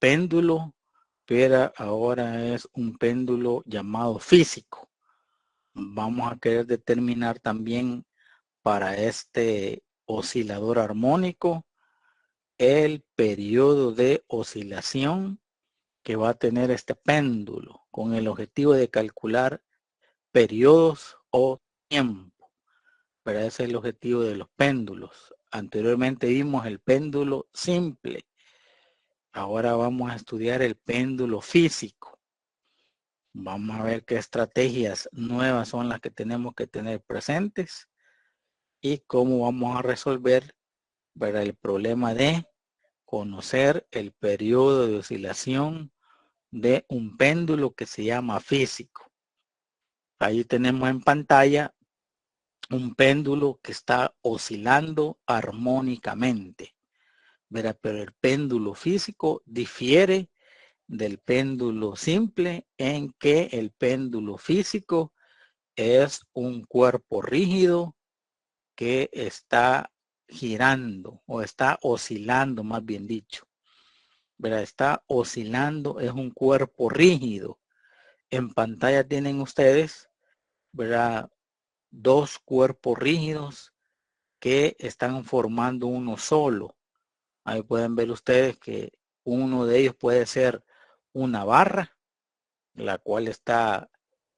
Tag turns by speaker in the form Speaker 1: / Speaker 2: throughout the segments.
Speaker 1: péndulo, pero ahora es un péndulo llamado físico. Vamos a querer determinar también para este oscilador armónico el periodo de oscilación que va a tener este péndulo con el objetivo de calcular periodos o tiempo. Pero ese es el objetivo de los péndulos. Anteriormente vimos el péndulo simple. Ahora vamos a estudiar el péndulo físico. Vamos a ver qué estrategias nuevas son las que tenemos que tener presentes y cómo vamos a resolver para el problema de conocer el periodo de oscilación de un péndulo que se llama físico. Ahí tenemos en pantalla un péndulo que está oscilando armónicamente. Verá, pero el péndulo físico difiere del péndulo simple en que el péndulo físico es un cuerpo rígido que está girando o está oscilando, más bien dicho. ¿Verdad? Está oscilando, es un cuerpo rígido. En pantalla tienen ustedes, ¿verdad? Dos cuerpos rígidos que están formando uno solo. Ahí pueden ver ustedes que uno de ellos puede ser una barra, la cual está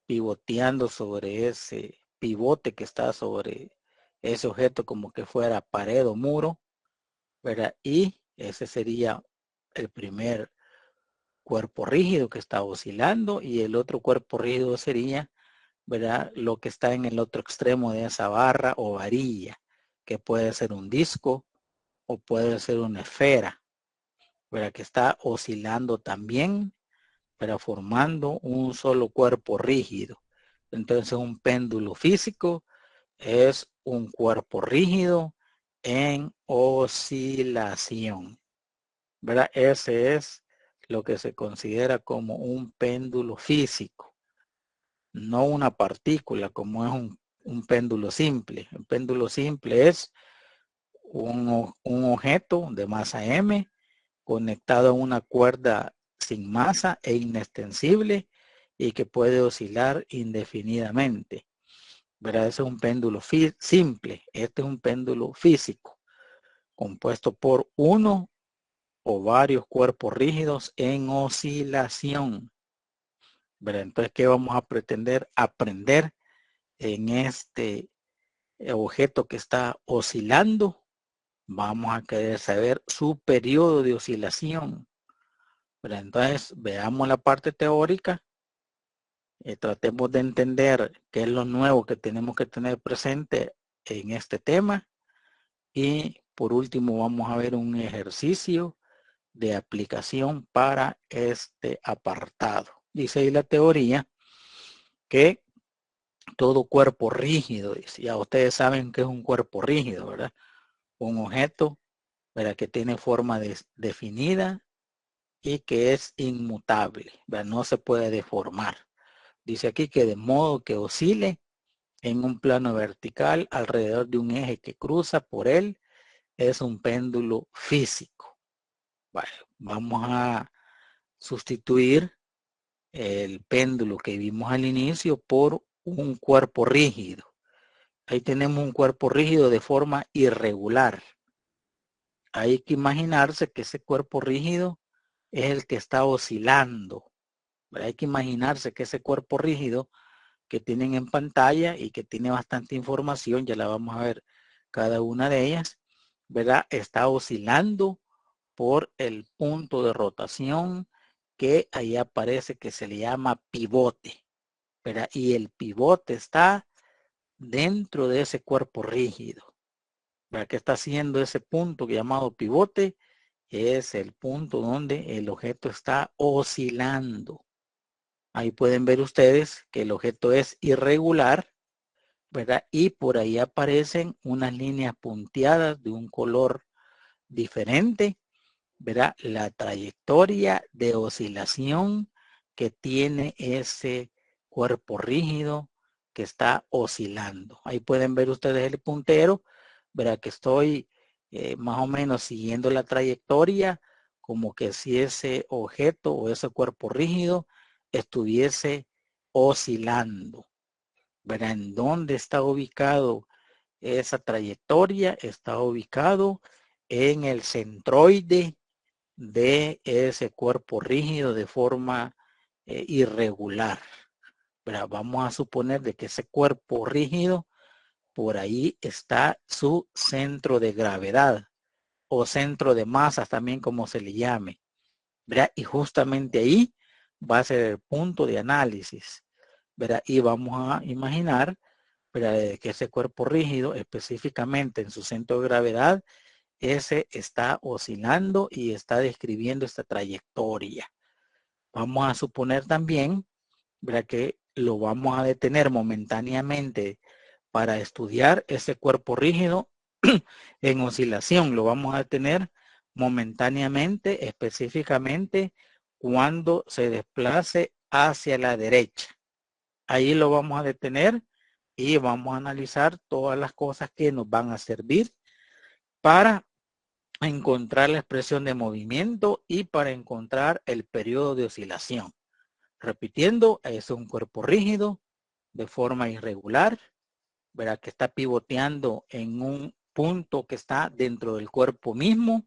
Speaker 1: pivoteando sobre ese pivote que está sobre ese objeto como que fuera pared o muro, ¿verdad? Y ese sería el primer cuerpo rígido que está oscilando y el otro cuerpo rígido sería, ¿verdad? Lo que está en el otro extremo de esa barra o varilla, que puede ser un disco o puede ser una esfera, ¿verdad? Que está oscilando también, pero formando un solo cuerpo rígido. Entonces un péndulo físico es un cuerpo rígido en oscilación, ¿verdad? Ese es lo que se considera como un péndulo físico, no una partícula como es un péndulo simple. El péndulo simple es un objeto de masa M conectado a una cuerda sin masa e inextensible y que puede oscilar indefinidamente. ¿Verdad? Ese es un péndulo simple. Este es un péndulo físico compuesto por uno o varios cuerpos rígidos en oscilación. ¿Verdad? Entonces, ¿qué vamos a pretender aprender en este objeto que está oscilando? Vamos a querer saber su periodo de oscilación. ¿Verdad? Entonces, veamos la parte teórica. Tratemos de entender qué es lo nuevo que tenemos que tener presente en este tema. Y por último, vamos a ver un ejercicio de aplicación para este apartado. Dice ahí la teoría que todo cuerpo rígido, ya ustedes saben que es un cuerpo rígido, ¿verdad? Un objeto, ¿verdad? Que tiene forma definida y que es inmutable, ¿verdad? No se puede deformar. Dice aquí que de modo que oscile en un plano vertical alrededor de un eje que cruza por él, es un péndulo físico. Bueno, vamos a sustituir el péndulo que vimos al inicio por un cuerpo rígido. Ahí tenemos un cuerpo rígido de forma irregular. Hay que imaginarse que ese cuerpo rígido es el que está oscilando. Hay que imaginarse que ese cuerpo rígido que tienen en pantalla y que tiene bastante información, ya la vamos a ver cada una de ellas, ¿verdad? Está oscilando por el punto de rotación que ahí aparece que se le llama pivote, ¿verdad? Y el pivote está dentro de ese cuerpo rígido, ¿verdad? Que está haciendo ese punto llamado pivote, es el punto donde el objeto está oscilando. Ahí pueden ver ustedes que el objeto es irregular, ¿verdad? Y por ahí aparecen unas líneas punteadas de un color diferente, ¿verdad? La trayectoria de oscilación que tiene ese cuerpo rígido que está oscilando. Ahí pueden ver ustedes el puntero, ¿verdad? Que estoy más o menos siguiendo la trayectoria como que si ese objeto o ese cuerpo rígido estuviese oscilando. ¿Verdad? ¿En dónde está ubicado esa trayectoria? Está ubicado en el centroide de ese cuerpo rígido de forma irregular. ¿Verdad? Vamos a suponer de que ese cuerpo rígido, por ahí está su centro de gravedad o centro de masas también, como se le llame. ¿Verdad? Y justamente ahí va a ser el punto de análisis. ¿Verdad? Y vamos a imaginar, ¿verdad?, que ese cuerpo rígido, específicamente en su centro de gravedad, ese está oscilando y está describiendo esta trayectoria. Vamos a suponer también, ¿verdad?, que lo vamos a detener momentáneamente para estudiar ese cuerpo rígido en oscilación. Lo vamos a detener momentáneamente, específicamente cuando se desplace hacia la derecha. Ahí lo vamos a detener y vamos a analizar todas las cosas que nos van a servir para encontrar la expresión de movimiento y para encontrar el periodo de oscilación. Repitiendo, es un cuerpo rígido de forma irregular, ¿verdad?, que está pivoteando en un punto que está dentro del cuerpo mismo,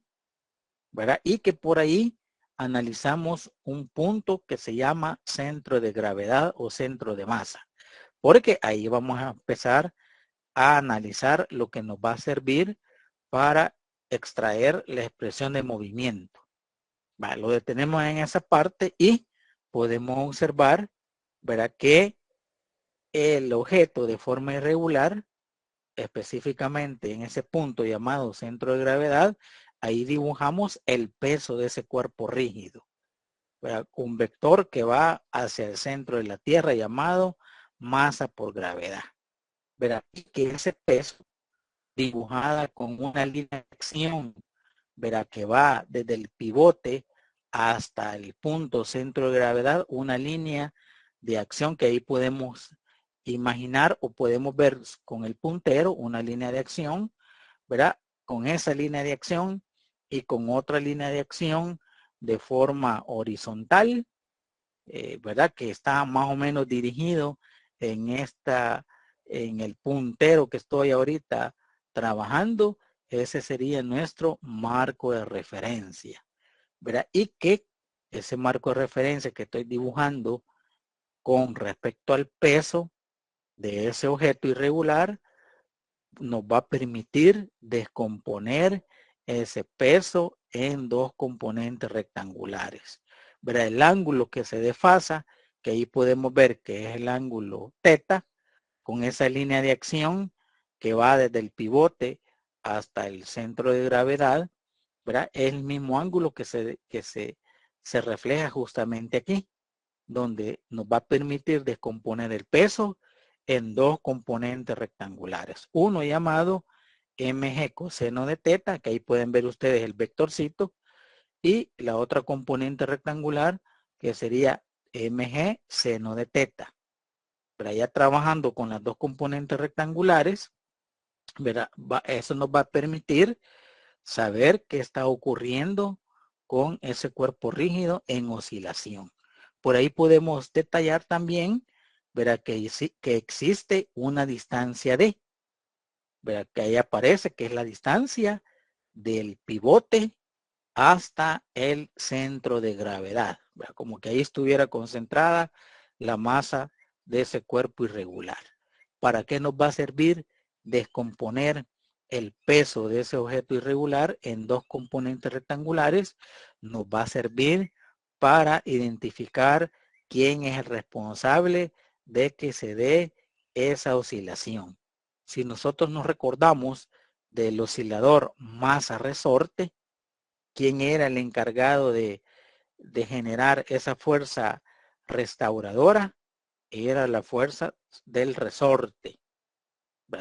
Speaker 1: ¿verdad? Y que por ahí analizamos un punto que se llama centro de gravedad o centro de masa, porque ahí vamos a empezar a analizar lo que nos va a servir para extraer la expresión de movimiento. Vale, lo detenemos en esa parte y podemos observar, ¿verdad?, que el objeto de forma irregular, específicamente en ese punto llamado centro de gravedad, ahí dibujamos el peso de ese cuerpo rígido, ¿verdad?, un vector que va hacia el centro de la Tierra llamado masa por gravedad, ¿verdad? Y que ese peso, dibujada con una línea de acción, verá, que va desde el pivote hasta el punto centro de gravedad, una línea de acción que ahí podemos imaginar o podemos ver con el puntero, una línea de acción, ¿verdad? Con esa línea de acción y con otra línea de acción de forma horizontal, ¿verdad?, que está más o menos dirigido en en el puntero que estoy ahorita trabajando. Ese sería nuestro marco de referencia, ¿verdad? Y que ese marco de referencia que estoy dibujando con respecto al peso de ese objeto irregular nos va a permitir descomponer ese peso en dos componentes rectangulares, ¿verdad? El ángulo que se desfasa, que ahí podemos ver que es el ángulo teta, con esa línea de acción que va desde el pivote hasta el centro de gravedad, ¿verdad? Es el mismo ángulo que se refleja justamente aquí, donde nos va a permitir descomponer el peso en dos componentes rectangulares. Uno llamado mg coseno de teta, que ahí pueden ver ustedes el vectorcito, y la otra componente rectangular que sería mg seno de teta. Pero ya trabajando con las dos componentes rectangulares, ¿verdad?, eso nos va a permitir saber qué está ocurriendo con ese cuerpo rígido en oscilación. Por ahí podemos detallar también, ¿verdad?, que existe una distancia D, ¿verdad?, que ahí aparece que es la distancia del pivote hasta el centro de gravedad, ¿verdad?, como que ahí estuviera concentrada la masa de ese cuerpo irregular. ¿Para qué nos va a servir descomponer el peso de ese objeto irregular en dos componentes rectangulares? Nos va a servir para identificar quién es el responsable de que se dé esa oscilación. Si nosotros nos recordamos del oscilador masa-resorte, ¿quién era el encargado de generar esa fuerza restauradora? Era la fuerza del resorte.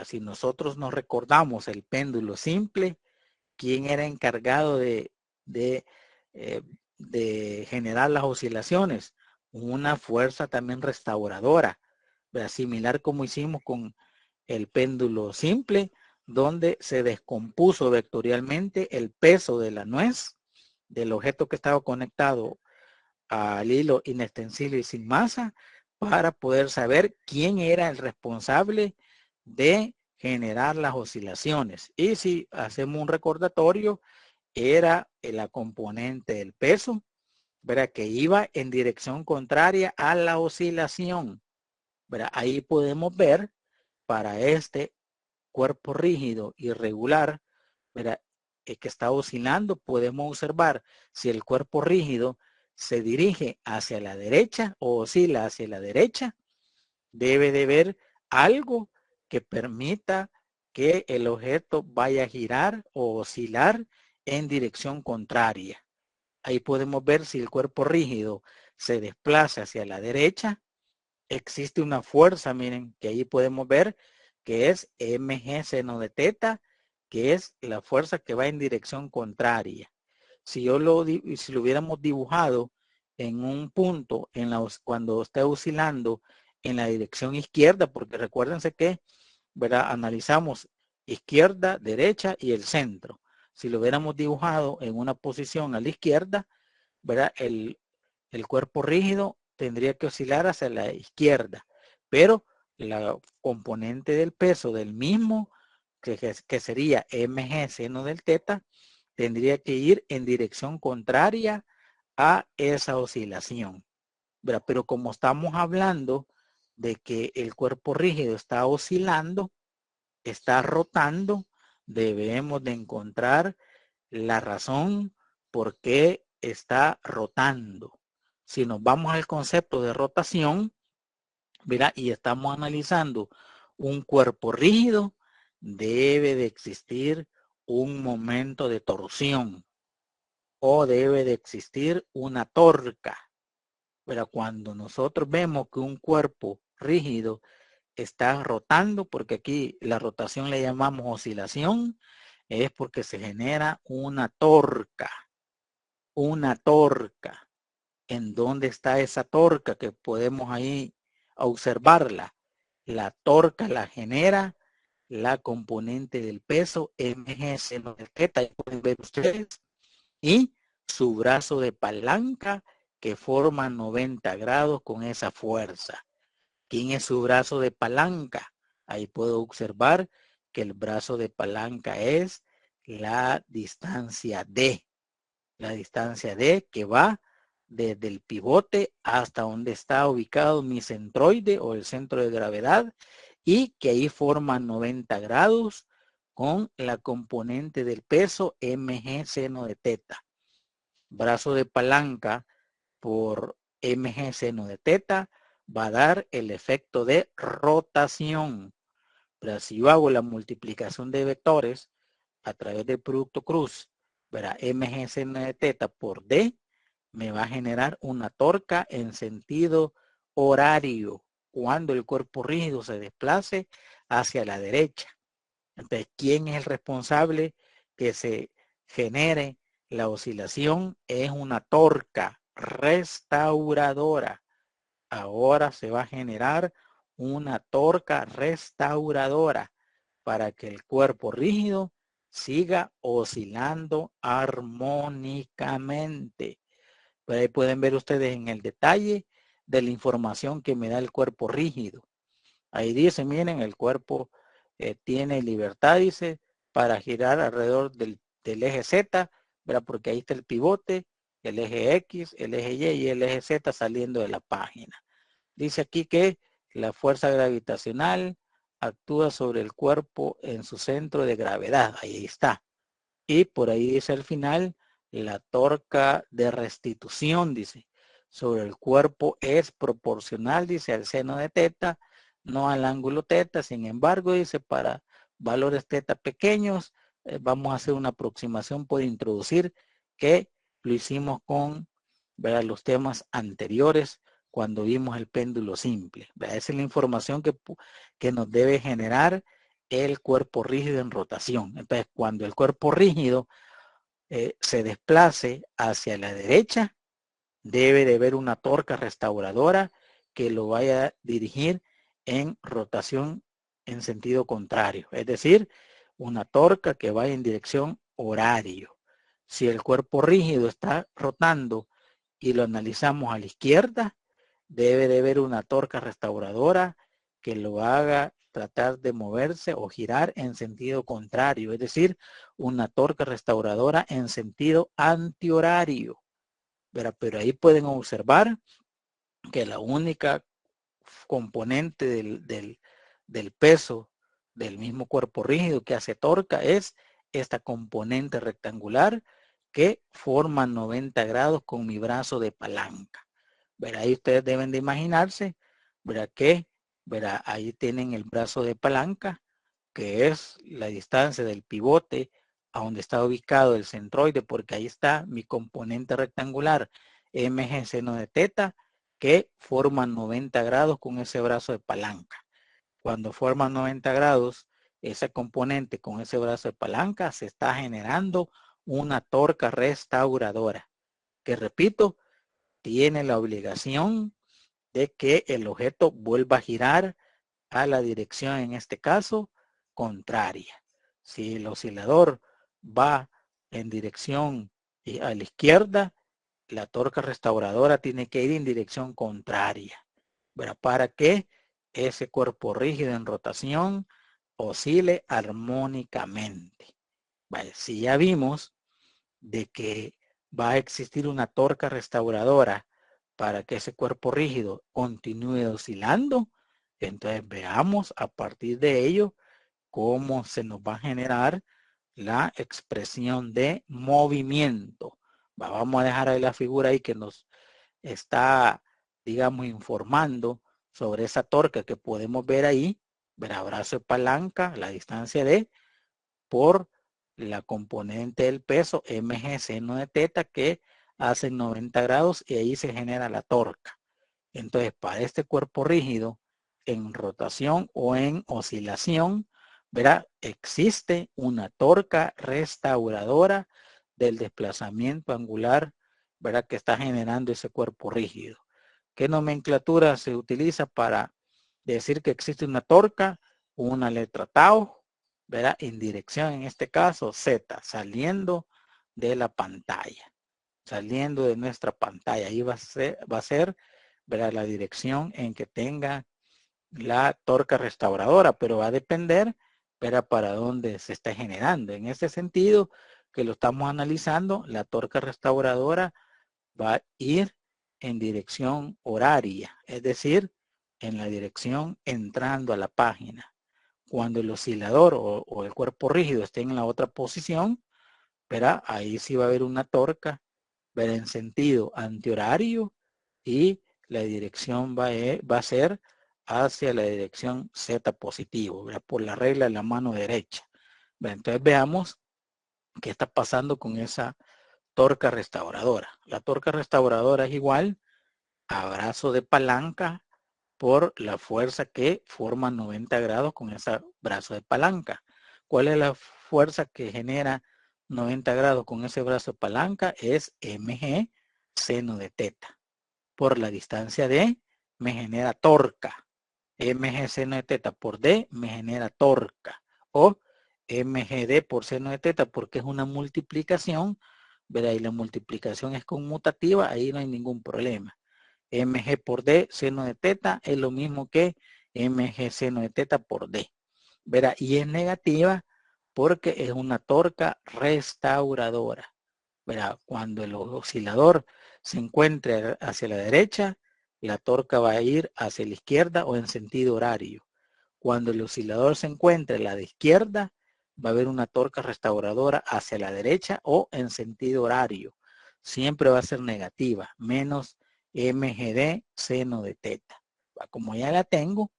Speaker 1: Si nosotros nos recordamos el péndulo simple, ¿quién era encargado de, eh, de generar las oscilaciones? Una fuerza también restauradora, similar como hicimos con el péndulo simple, donde se descompuso vectorialmente el peso de la nuez, del objeto que estaba conectado al hilo inextensible y sin masa para poder saber quién era el responsable de generar las oscilaciones. Y si hacemos un recordatorio, era la componente del peso, ¿verdad? Que iba en dirección contraria a la oscilación, ¿verdad? Ahí podemos ver para este cuerpo rígido irregular, ¿verdad? Que está oscilando, podemos observar si el cuerpo rígido se dirige hacia la derecha o oscila hacia la derecha, debe de ver algo que permita que el objeto vaya a girar o oscilar en dirección contraria. Ahí podemos ver si el cuerpo rígido se desplaza hacia la derecha. Existe una fuerza, miren, que ahí podemos ver que es mg seno de teta, que es la fuerza que va en dirección contraria. Si lo hubiéramos dibujado en un punto cuando está oscilando en la dirección izquierda, porque recuérdense que, ¿verdad? Analizamos izquierda, derecha y el centro. Si lo hubiéramos dibujado en una posición a la izquierda, ¿verdad? El cuerpo rígido tendría que oscilar hacia la izquierda, pero la componente del peso del mismo, que sería mg seno del teta, tendría que ir en dirección contraria a esa oscilación, ¿verdad? Pero como estamos hablando de que el cuerpo rígido está oscilando, está rotando, debemos de encontrar la razón por qué está rotando. Si nos vamos al concepto de rotación, ¿verdad? Y estamos analizando un cuerpo rígido, debe de existir un momento de torsión o debe de existir una torca. Pero cuando nosotros vemos que un cuerpo rígido está rotando, porque aquí la rotación le llamamos oscilación, es porque se genera una torca. Una torca. ¿En dónde está esa torca que podemos ahí observarla? La torca la genera la componente del peso mg seno de teta, pueden ver ustedes, y su brazo de palanca que forma 90 grados con esa fuerza. ¿Quién es su brazo de palanca? Ahí puedo observar que el brazo de palanca es la distancia D. La distancia D que va desde el pivote hasta donde está ubicado mi centroide o el centro de gravedad y que ahí forma 90 grados con la componente del peso mg seno de teta. Brazo de palanca por mg seno de teta va a dar el efecto de rotación. Pero si yo hago la multiplicación de vectores a través del producto cruz, verá mg seno de teta por d, me va a generar una torca en sentido horario cuando el cuerpo rígido se desplace hacia la derecha. Entonces, ¿quién es el responsable que se genere la oscilación? Es una torca restauradora. Ahora se va a generar una torca restauradora para que el cuerpo rígido siga oscilando armónicamente. Pero ahí pueden ver ustedes en el detalle de la información que me da el cuerpo rígido. Ahí dice, miren, el cuerpo tiene libertad, dice, para girar alrededor del eje Z, ¿verdad? Porque ahí está el pivote, el eje X, el eje Y y el eje Z saliendo de la página. Dice aquí que la fuerza gravitacional actúa sobre el cuerpo en su centro de gravedad. Ahí está. Y por ahí dice al final, la torca de restitución, dice, sobre el cuerpo es proporcional, dice, al seno de teta, no al ángulo teta. Sin embargo, dice, para valores teta pequeños, vamos a hacer una aproximación por introducir que lo hicimos con, ¿verdad?, los temas anteriores cuando vimos el péndulo simple. ¿Verdad? Esa es la información que nos debe generar el cuerpo rígido en rotación. Entonces, cuando el cuerpo rígido se desplace hacia la derecha, debe de haber una torca restauradora que lo vaya a dirigir en rotación en sentido contrario. Es decir, una torca que vaya en dirección horario. Si el cuerpo rígido está rotando y lo analizamos a la izquierda, debe de haber una torca restauradora que lo haga tratar de moverse o girar en sentido contrario, es decir, una torca restauradora en sentido antihorario. Pero ahí pueden observar que la única componente del peso del mismo cuerpo rígido que hace torca es esta componente rectangular que forma 90 grados con mi brazo de palanca. Ahí ustedes deben de imaginarse, que ahí tienen el brazo de palanca, que es la distancia del pivote a donde está ubicado el centroide, porque ahí está mi componente rectangular MG seno de teta, que forman 90 grados con ese brazo de palanca. Cuando forman 90 grados, ese componente con ese brazo de palanca se está generando una torca restauradora, que repito, tiene la obligación de que el objeto vuelva a girar a la dirección, en este caso, contraria. Si el oscilador va en dirección a la izquierda, la torca restauradora tiene que ir en dirección contraria, para que ese cuerpo rígido en rotación oscile armónicamente. Si ya vimos de que va a existir una torca restauradora para que ese cuerpo rígido continúe oscilando, entonces veamos a partir de ello cómo se nos va a generar la expresión de movimiento. Vamos a dejar ahí la figura ahí que nos está, digamos, informando sobre esa torca que podemos ver ahí, brazo de palanca, la distancia de, por la componente del peso mg seno de teta, que hace 90 grados y ahí se genera la torca. Entonces, para este cuerpo rígido en rotación o en oscilación, existe una torca restauradora del desplazamiento angular, que está generando ese cuerpo rígido. ¿Qué nomenclatura se utiliza para decir que existe una torca? Una letra tau, en dirección, en este caso Z, saliendo de la pantalla, saliendo de nuestra pantalla. Ahí va a ser la dirección en que tenga la torca restauradora, pero va a depender para dónde se está generando. En este sentido que lo estamos analizando, la torca restauradora va a ir en dirección horaria, es decir, en la dirección entrando a la página. Cuando el oscilador o el cuerpo rígido esté en la otra posición, ahí sí va a haber una torca, en sentido antihorario, y la dirección va a ser hacia la dirección Z positivo, por la regla de la mano derecha. Entonces veamos qué está pasando con esa torca restauradora. La torca restauradora es igual a brazo de palanca por la fuerza que forma 90 grados con ese brazo de palanca. ¿Cuál es la fuerza que genera 90 grados con ese brazo de palanca? Es mg seno de teta. Por la distancia D me genera torca. Mg seno de teta por D me genera torca. O mgd por seno de teta, porque es una multiplicación, y la multiplicación es conmutativa, ahí no hay ningún problema. mg por d seno de teta es lo mismo que mg seno de teta por d. Y es negativa porque es una torca restauradora. Cuando el oscilador se encuentre hacia la derecha, la torca va a ir hacia la izquierda o en sentido horario. Cuando el oscilador se encuentre a la izquierda, va a haber una torca restauradora hacia la derecha o en sentido horario. Siempre va a ser negativa, menos mgd seno de teta. Como ya la tengo,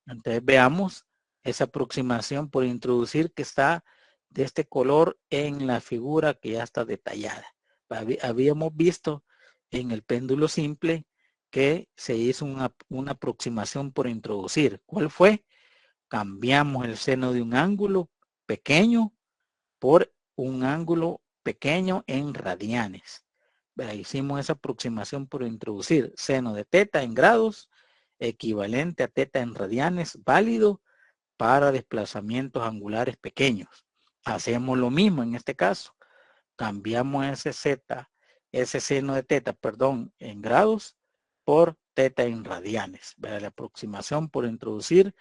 Speaker 1: entonces veamos esa aproximación por introducir que está de este color en la figura que ya está detallada. Habíamos visto en el péndulo simple que se hizo una aproximación por introducir. ¿Cuál fue? Cambiamos el seno de un ángulo pequeño por un ángulo pequeño en radianes. Hicimos esa aproximación por introducir seno de teta en grados equivalente a teta en radianes, válido para desplazamientos angulares pequeños. Hacemos lo mismo en este caso. cambiamos ese seno de teta, perdón, en grados por teta en radianes. ¿Verdad? La aproximación por introducir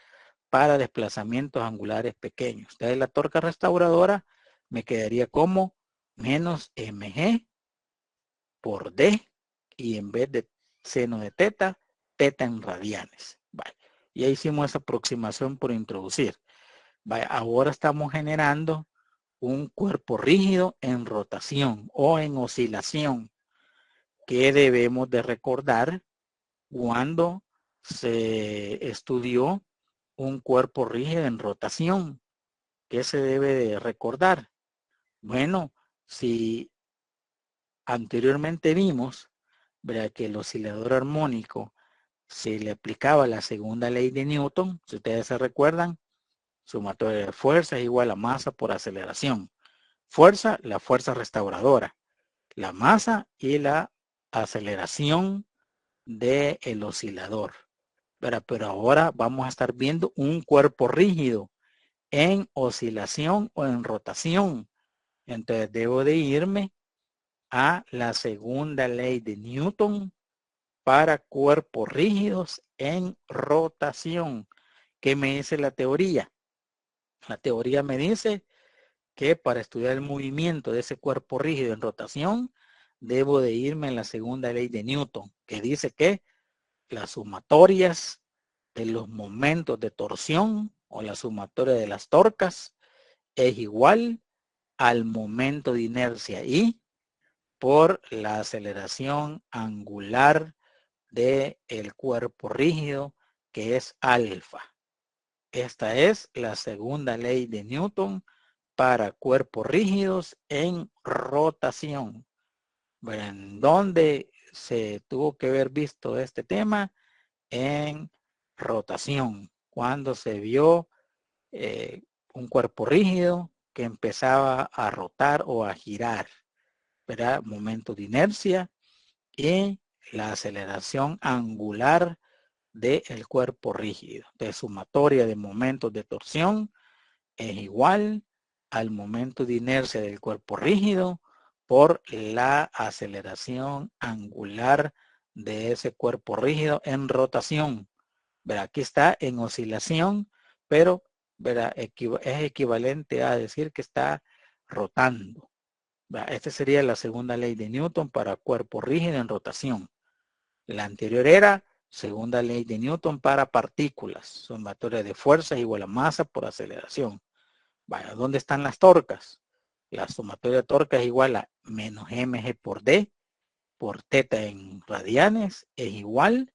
Speaker 1: para desplazamientos angulares pequeños. Entonces la torca restauradora me quedaría como menos mg por d, y en vez de seno de teta, teta en radianes. Vale. Ya hicimos esa aproximación por introducir. Vale. Ahora estamos generando un cuerpo rígido en rotación o en oscilación, que debemos de recordar cuando se estudió un cuerpo rígido en rotación. ¿Qué se debe de recordar? Bueno, si anteriormente vimos, ¿verdad?, que el oscilador armónico se le aplicaba la segunda ley de Newton, si ustedes se recuerdan, sumatoria de fuerza es igual a masa por aceleración. Fuerza, la fuerza restauradora. La masa y la aceleración del oscilador. Pero ahora vamos a estar viendo un cuerpo rígido en oscilación o en rotación. Entonces debo de irme a la segunda ley de Newton para cuerpos rígidos en rotación. ¿Qué me dice la teoría? La teoría me dice que para estudiar el movimiento de ese cuerpo rígido en rotación, debo de irme a la segunda ley de Newton, que dice que las sumatorias de los momentos de torsión o la sumatoria de las torcas es igual al momento de inercia I por la aceleración angular del cuerpo rígido, que es alfa. Esta es la segunda ley de Newton para cuerpos rígidos en rotación. Bueno, ¿en dónde se tuvo que haber visto este tema? En rotación, cuando se vio un cuerpo rígido que empezaba a rotar o a girar, ¿verdad? Momento de inercia y la aceleración angular del cuerpo rígido. De sumatoria de momentos de torsión es igual al momento de inercia del cuerpo rígido por la aceleración angular de ese cuerpo rígido en rotación. ¿Verdad? Aquí está en oscilación, pero ¿verdad?, es equivalente a decir que está rotando. ¿Verdad? Esta sería la segunda ley de Newton para cuerpo rígido en rotación. La anterior era segunda ley de Newton para partículas. Sumatoria de fuerza igual a masa por aceleración. Vaya, ¿dónde están las torcas? La sumatoria de torcas es igual a menos mg por d por teta en radianes es igual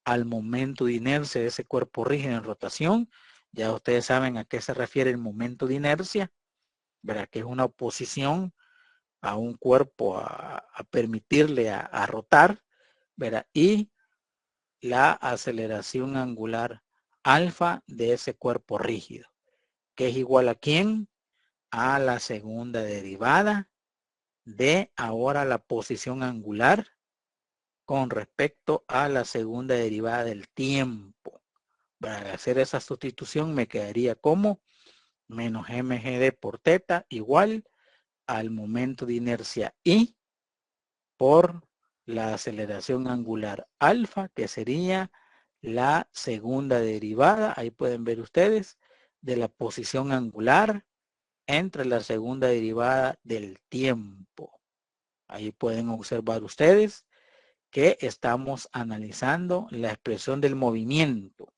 Speaker 1: al momento de inercia de ese cuerpo rígido en rotación. Ya ustedes saben a qué se refiere el momento de inercia, ¿verdad? Que es una oposición a un cuerpo a permitirle a rotar, ¿verdad? Y la aceleración angular alfa de ese cuerpo rígido, que es igual a ¿quién? A la segunda derivada de ahora la posición angular con respecto a la segunda derivada del tiempo. Para hacer esa sustitución me quedaría como menos mgd por teta igual al momento de inercia I por la aceleración angular alfa, que sería la segunda derivada, ahí pueden ver ustedes, de la posición angular entre la segunda derivada del tiempo. Ahí pueden observar ustedes que estamos analizando la expresión del movimiento.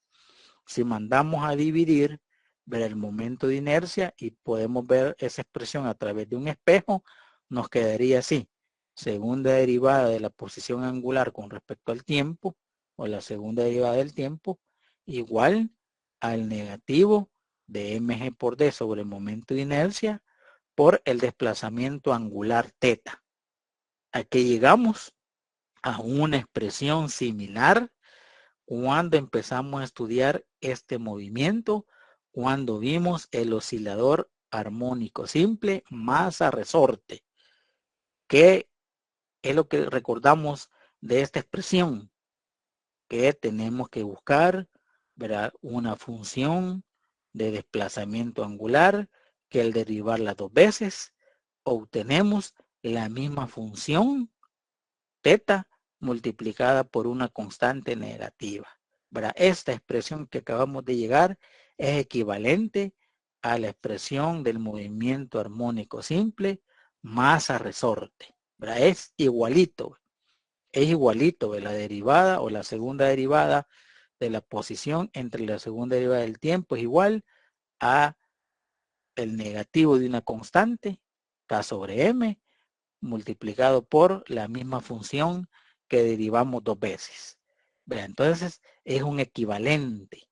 Speaker 1: Si mandamos a dividir, ver el momento de inercia y podemos ver esa expresión a través de un espejo, nos quedaría así. Segunda derivada de la posición angular con respecto al tiempo, o la segunda derivada del tiempo, igual al negativo de mg por d sobre el momento de inercia por el desplazamiento angular teta. Aquí llegamos a una expresión similar cuando empezamos a estudiar este movimiento, cuando vimos el oscilador armónico simple masa resorte. ¿Qué es lo que recordamos de esta expresión? Que tenemos que buscar, ¿verdad?, una función de desplazamiento angular que al derivarla dos veces obtenemos la misma función teta multiplicada por una constante negativa. ¿Verdad? Esta expresión que acabamos de llegar es equivalente a la expresión del movimiento armónico simple masa-resorte. ¿Verdad? Es igualito de la derivada o la segunda derivada de la posición entre la segunda derivada del tiempo es igual a el negativo de una constante, k sobre m, multiplicado por la misma función que derivamos dos veces. ¿Verdad? Entonces es un equivalente,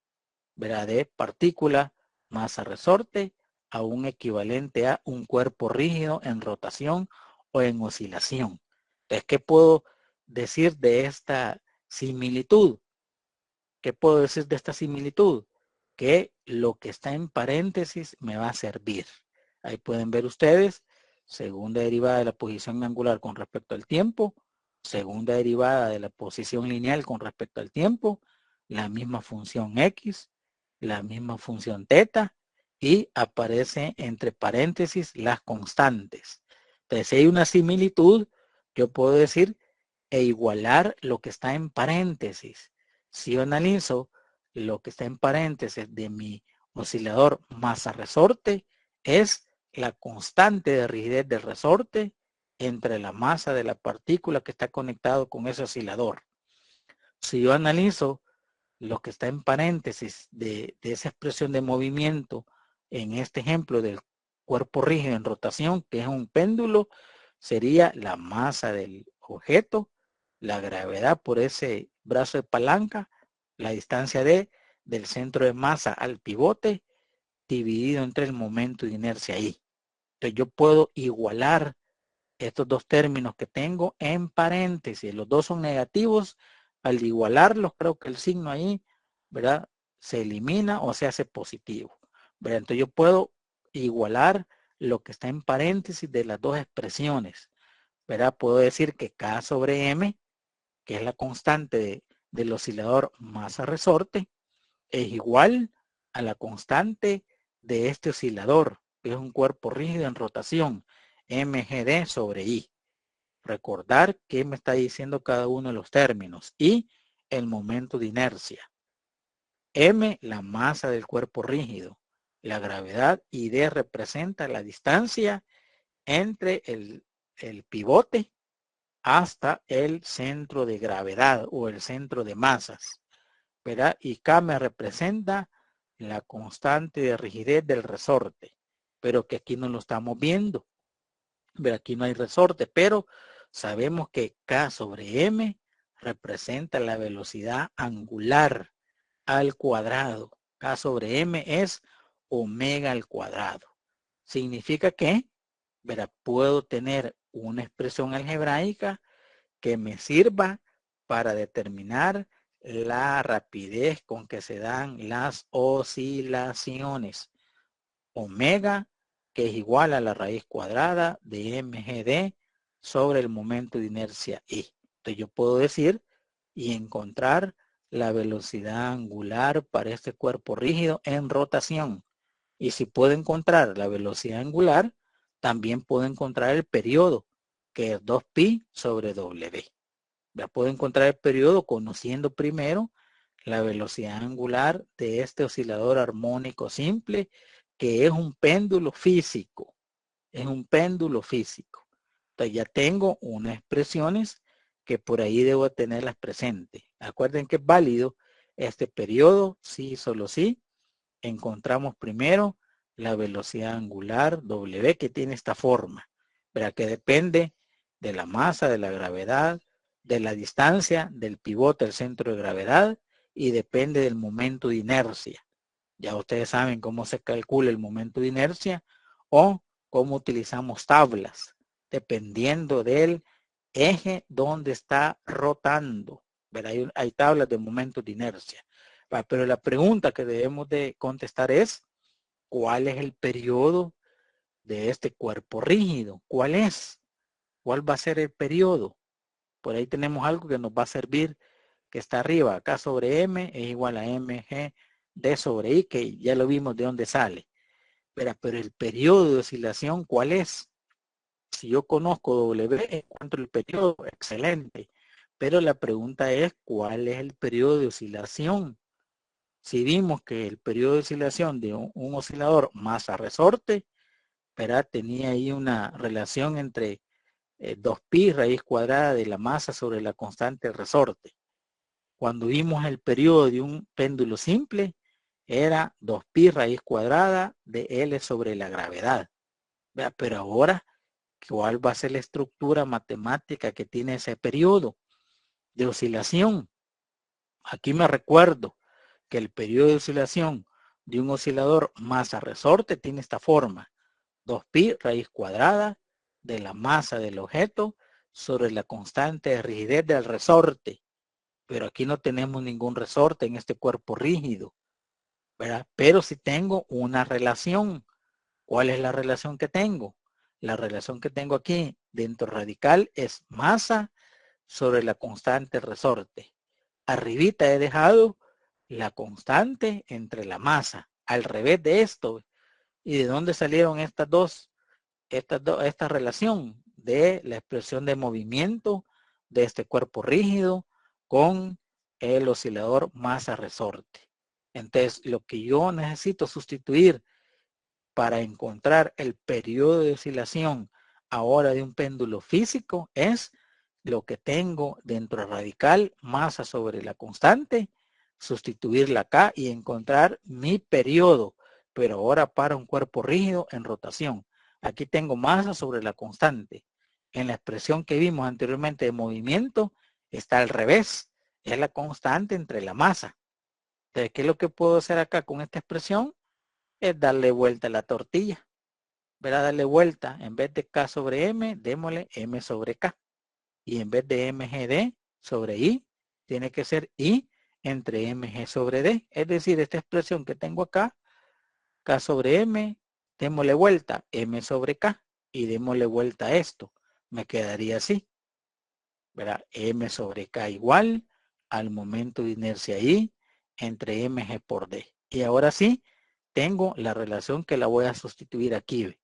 Speaker 1: ¿verdad? De partícula masa resorte a un equivalente a un cuerpo rígido en rotación o en oscilación. Entonces, ¿qué puedo decir de esta similitud? ¿Qué puedo decir de esta similitud? Que lo que está en paréntesis me va a servir. Ahí pueden ver ustedes, segunda derivada de la posición angular con respecto al tiempo, segunda derivada de la posición lineal con respecto al tiempo, la misma función x, la misma función teta, y aparece entre paréntesis las constantes. Entonces, si hay una similitud, yo puedo decir e igualar lo que está en paréntesis. Si yo analizo lo que está en paréntesis de mi oscilador masa-resorte, es la constante de rigidez del resorte entre la masa de la partícula que está conectado con ese oscilador. Si yo analizo lo que está en paréntesis de esa expresión de movimiento, en este ejemplo del cuerpo rígido en rotación, que es un péndulo, sería la masa del objeto, la gravedad por ese brazo de palanca, la distancia del centro de masa al pivote, dividido entre el momento de inercia ahí. Entonces yo puedo igualar estos dos términos que tengo en paréntesis. Los dos son negativos. Al igualarlos, creo que el signo ahí, ¿verdad? Se elimina o se hace positivo. ¿Verdad? Entonces yo puedo igualar lo que está en paréntesis de las dos expresiones. ¿Verdad? Puedo decir que K sobre M, que es la constante del oscilador masa-resorte, es igual a la constante de este oscilador, que es un cuerpo rígido en rotación, mgd sobre I. Recordar qué me está diciendo cada uno de los términos. Y el momento de inercia. M, la masa del cuerpo rígido. La gravedad, y D representa la distancia entre el pivote hasta el centro de gravedad o el centro de masas, ¿verdad? Y K me representa la constante de rigidez del resorte, pero que aquí no lo estamos viendo. Pero aquí no hay resorte, pero sabemos que K sobre M representa la velocidad angular al cuadrado. K sobre M es omega al cuadrado. Significa que, ¿verdad? Puedo tener una expresión algebraica que me sirva para determinar la rapidez con que se dan las oscilaciones. Omega, que es igual a la raíz cuadrada de mgd sobre el momento de inercia I. Entonces yo puedo decir y encontrar la velocidad angular para este cuerpo rígido en rotación. Y si puedo encontrar la velocidad angular, también puedo encontrar el periodo, que es 2pi sobre W. Ya puedo encontrar el periodo conociendo primero la velocidad angular de este oscilador armónico simple, que es un péndulo físico. Es un péndulo físico. Entonces ya tengo unas expresiones que por ahí debo tenerlas presentes. Acuerden que es válido este periodo, sí, solo sí. Encontramos primero la velocidad angular W, que tiene esta forma, pero que depende de la masa, de la gravedad, de la distancia del pivote al centro de gravedad y depende del momento de inercia. Ya ustedes saben cómo se calcula el momento de inercia o cómo utilizamos tablas, dependiendo del eje donde está rotando. Hay tablas de momento de inercia. Pero la pregunta que debemos de contestar es, ¿cuál es el periodo de este cuerpo rígido? ¿Cuál es? ¿Cuál va a ser el periodo? Por ahí tenemos algo que nos va a servir, que está arriba. K sobre M es igual a mg d sobre I, que ya lo vimos de dónde sale. Pero el periodo de oscilación, ¿cuál es? Si yo conozco W, encuentro el periodo, excelente. Pero la pregunta es, ¿cuál es el periodo de oscilación? Si vimos que el periodo de oscilación de un oscilador masa-resorte, ¿verdad? Tenía ahí una relación entre 2pi raíz cuadrada de la masa sobre la constante resorte. Cuando vimos el periodo de un péndulo simple, era 2pi raíz cuadrada de L sobre la gravedad. ¿Verdad? Pero ahora, ¿cuál va a ser la estructura matemática que tiene ese periodo de oscilación? Aquí me recuerdo que el periodo de oscilación de un oscilador masa-resorte tiene esta forma. 2pi raíz cuadrada de la masa del objeto sobre la constante de rigidez del resorte. Pero aquí no tenemos ningún resorte en este cuerpo rígido, ¿verdad? Pero sí tengo una relación. ¿Cuál es la relación que tengo? La relación que tengo aquí dentro radical es masa sobre la constante resorte. Arribita he dejado la constante entre la masa. Al revés de esto. ¿Y de dónde salieron esta relación? De la expresión de movimiento de este cuerpo rígido con el oscilador masa-resorte. Entonces, lo que yo necesito sustituir para encontrar el periodo de oscilación ahora de un péndulo físico es lo que tengo dentro del radical, masa sobre la constante, sustituirla acá y encontrar mi periodo, pero ahora para un cuerpo rígido en rotación. Aquí tengo masa sobre la constante. En la expresión que vimos anteriormente de movimiento está al revés, es la constante entre la masa. Entonces, ¿qué es lo que puedo hacer acá con esta expresión? Es darle vuelta a la tortilla. ¿Verdad? Darle vuelta. En vez de K sobre M, démosle M sobre K. Y en vez de MGD sobre I, tiene que ser I entre MG sobre D. Es decir, esta expresión que tengo acá, K sobre M, démosle vuelta, M sobre K. Y démosle vuelta a esto. Me quedaría así. ¿Verdad? M sobre K igual al momento de inercia I entre MG por D. Y ahora sí, tengo la relación que la voy a sustituir aquí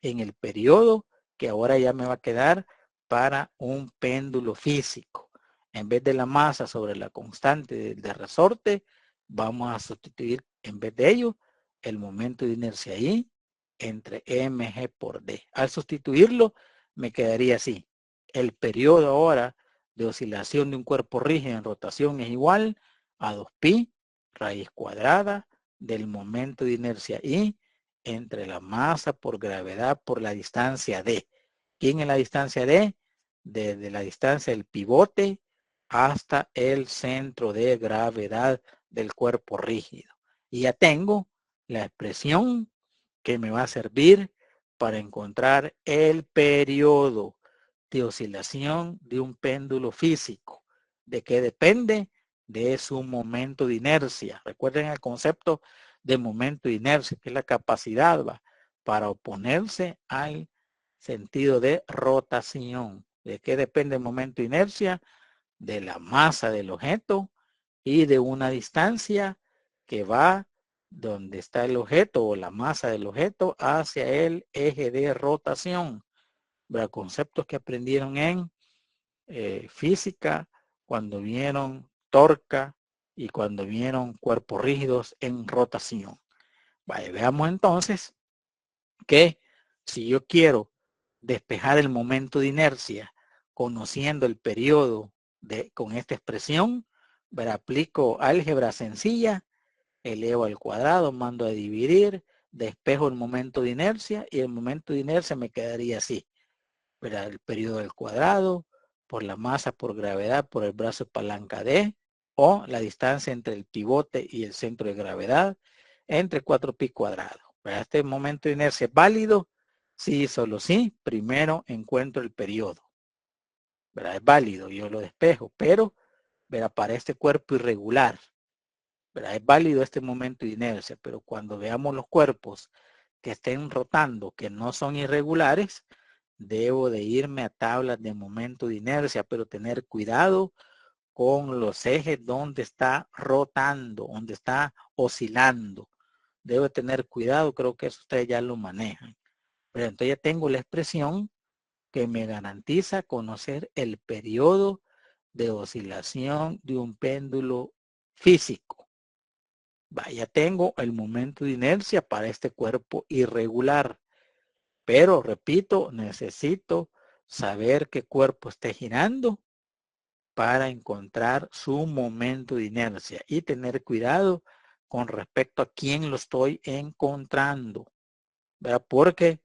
Speaker 1: en el periodo que ahora ya me va a quedar para un péndulo físico. En vez de la masa sobre la constante de resorte, vamos a sustituir en vez de ello el momento de inercia I entre mg por d. Al sustituirlo me quedaría así. El periodo ahora de oscilación de un cuerpo rígido en rotación es igual a 2pi raíz cuadrada del momento de inercia I entre la masa por gravedad por la distancia D. ¿Quién es la distancia D? Desde la distancia del pivote hasta el centro de gravedad del cuerpo rígido. Y ya tengo la expresión que me va a servir para encontrar el periodo de oscilación de un péndulo físico. ¿De qué depende? De su momento de inercia. Recuerden el concepto de momento de inercia, que es la capacidad para oponerse al sentido de rotación. ¿De qué depende el momento de inercia? De la masa del objeto y de una distancia que va donde está el objeto o la masa del objeto hacia el eje de rotación. ¿Verdad? Conceptos que aprendieron en física cuando vieron torca y cuando vieron cuerpos rígidos en rotación. Vale, veamos entonces que si yo quiero despejar el momento de inercia conociendo el periodo con esta expresión, aplico álgebra sencilla, elevo al cuadrado, mando a dividir, despejo el momento de inercia y el momento de inercia me quedaría así. El periodo al cuadrado por la masa por gravedad por el brazo palanca D o la distancia entre el pivote y el centro de gravedad entre 4pi cuadrado. Este momento de inercia es válido. Sí, solo sí. Primero encuentro el periodo. Es válido, yo lo despejo, pero para este cuerpo irregular, es válido este momento de inercia, pero cuando veamos los cuerpos que estén rotando, que no son irregulares, debo de irme a tablas de momento de inercia, pero tener cuidado con los ejes donde está rotando, donde está oscilando. Debo tener cuidado, creo que eso ustedes ya lo manejan. Pero entonces ya tengo la expresión que me garantiza conocer el periodo de oscilación de un péndulo físico. Ya tengo el momento de inercia para este cuerpo irregular, pero repito, necesito saber qué cuerpo esté girando para encontrar su momento de inercia y tener cuidado con respecto a quién lo estoy encontrando, ¿verdad? Porque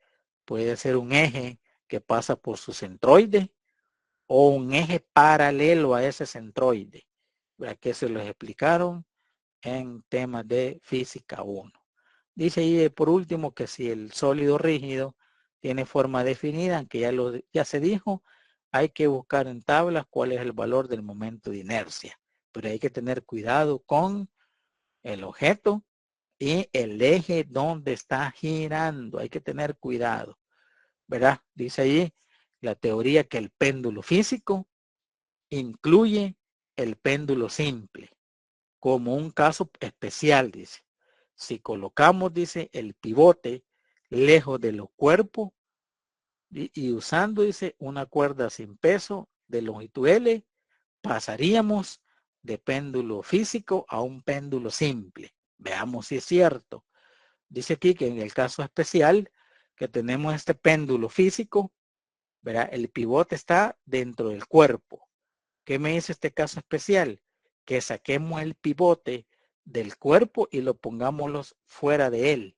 Speaker 1: puede ser un eje que pasa por su centroide o un eje paralelo a ese centroide, ¿verdad? Que se los explicaron en temas de física 1. Dice ahí por último que si el sólido rígido tiene forma definida, aunque ya se dijo, hay que buscar en tablas cuál es el valor del momento de inercia. Pero hay que tener cuidado con el objeto y el eje donde está girando. Hay que tener cuidado, ¿verdad? Dice ahí la teoría que el péndulo físico incluye el péndulo simple como un caso especial, dice. Si colocamos, dice, el pivote lejos de los cuerpos y usando, dice, una cuerda sin peso de longitud L, pasaríamos de péndulo físico a un péndulo simple. Veamos si es cierto. Dice aquí que en el caso especial que tenemos este péndulo físico, ¿verdad? El pivote está dentro del cuerpo. ¿Qué me dice este caso especial? Que saquemos el pivote del cuerpo y lo pongámoslos fuera de él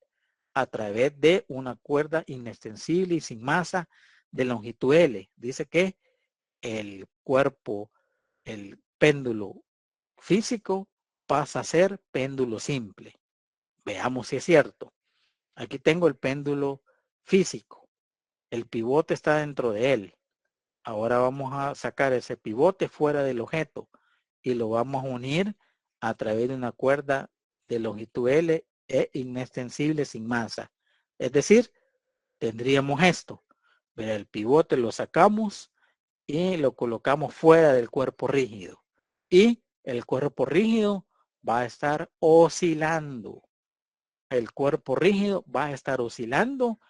Speaker 1: a través de una cuerda inextensible y sin masa de longitud L. Dice que el cuerpo, el péndulo físico pasa a ser péndulo simple. Veamos si es cierto. Aquí tengo el péndulo físico. El pivote está dentro de él. Ahora vamos a sacar ese pivote fuera del objeto y lo vamos a unir a través de una cuerda de longitud L e inextensible sin masa. Es decir, tendríamos esto. Pero el pivote lo sacamos y lo colocamos fuera del cuerpo rígido. Y el cuerpo rígido va a estar oscilando. El cuerpo rígido va a estar oscilando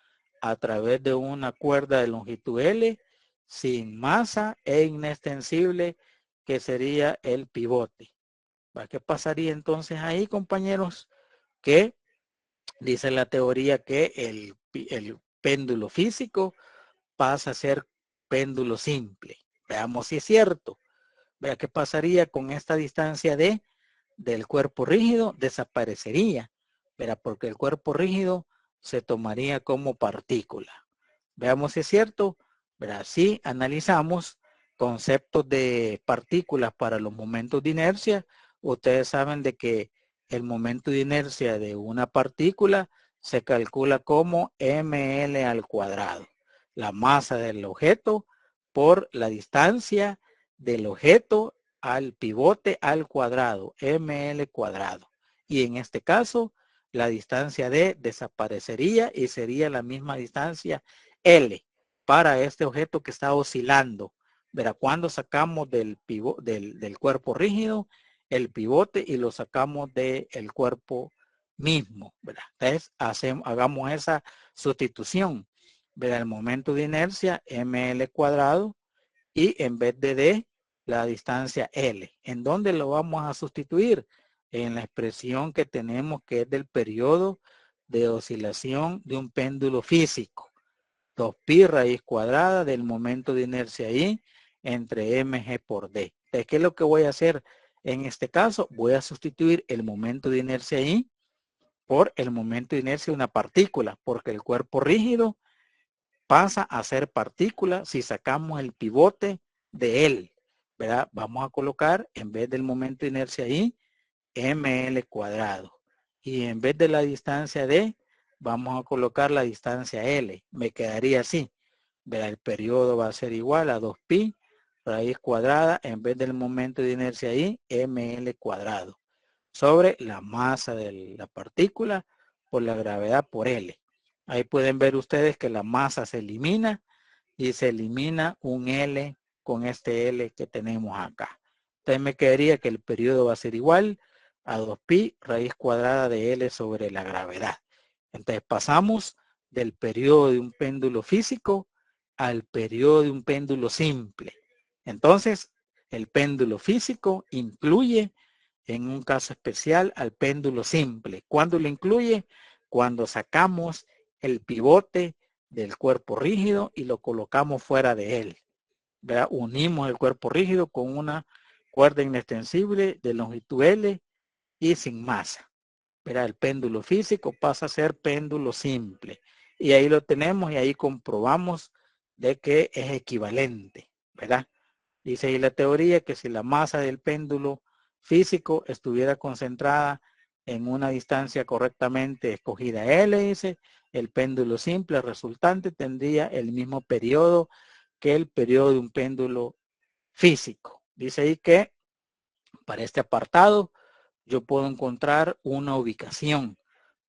Speaker 1: a través de una cuerda de longitud L sin masa e inextensible que sería el pivote. ¿Qué pasaría entonces ahí, compañeros? Que dice la teoría que el péndulo físico pasa a ser péndulo simple. Veamos si es cierto. Vea qué pasaría con esta distancia del cuerpo rígido, desaparecería. Verá, porque el cuerpo rígido se tomaría como partícula. Veamos si es cierto. Verá, si analizamos conceptos de partículas para los momentos de inercia, ustedes saben de que el momento de inercia de una partícula se calcula como ml al cuadrado. La masa del objeto por la distancia del objeto al pivote al cuadrado, ml cuadrado. Y en este caso, la distancia D desaparecería y sería la misma distancia L para este objeto que está oscilando. Verá, cuando sacamos del cuerpo rígido el pivote y lo sacamos del cuerpo mismo, ¿verdad? Entonces hagamos esa sustitución. Verá, el momento de inercia ml cuadrado y en vez de D la distancia L. ¿En dónde lo vamos a sustituir? En la expresión que tenemos que es del periodo de oscilación de un péndulo físico. 2pi raíz cuadrada del momento de inercia I entre mg por D. Entonces, ¿qué es lo que voy a hacer en este caso? Voy a sustituir el momento de inercia I por el momento de inercia de una partícula, porque el cuerpo rígido pasa a ser partícula si sacamos el pivote de él, ¿verdad? Vamos a colocar en vez del momento de inercia I, ml cuadrado. Y en vez de la distancia D, vamos a colocar la distancia L. Me quedaría así. ¿Verdad? El periodo va a ser igual a 2pi raíz cuadrada en vez del momento de inercia I, ml cuadrado. Sobre la masa de la partícula por la gravedad por L. Ahí pueden ver ustedes que la masa se elimina y se elimina un L con este L que tenemos acá. Entonces me quedaría que el periodo va a ser igual a 2pi raíz cuadrada de L sobre la gravedad. Entonces pasamos del periodo de un péndulo físico al periodo de un péndulo simple. Entonces, el péndulo físico incluye en un caso especial al péndulo simple. ¿Cuándo lo incluye? Cuando sacamos el pivote del cuerpo rígido y lo colocamos fuera de él. ¿Verdad? Unimos el cuerpo rígido con una cuerda inextensible de longitud L y sin masa. ¿Verdad? El péndulo físico pasa a ser péndulo simple. Y ahí lo tenemos y ahí comprobamos de que es equivalente. ¿Verdad? Dice ahí la teoría que si la masa del péndulo físico estuviera concentrada en una distancia correctamente escogida L, dice, el péndulo simple resultante tendría el mismo periodo que el periodo de un péndulo físico. Dice ahí que para este apartado yo puedo encontrar una ubicación.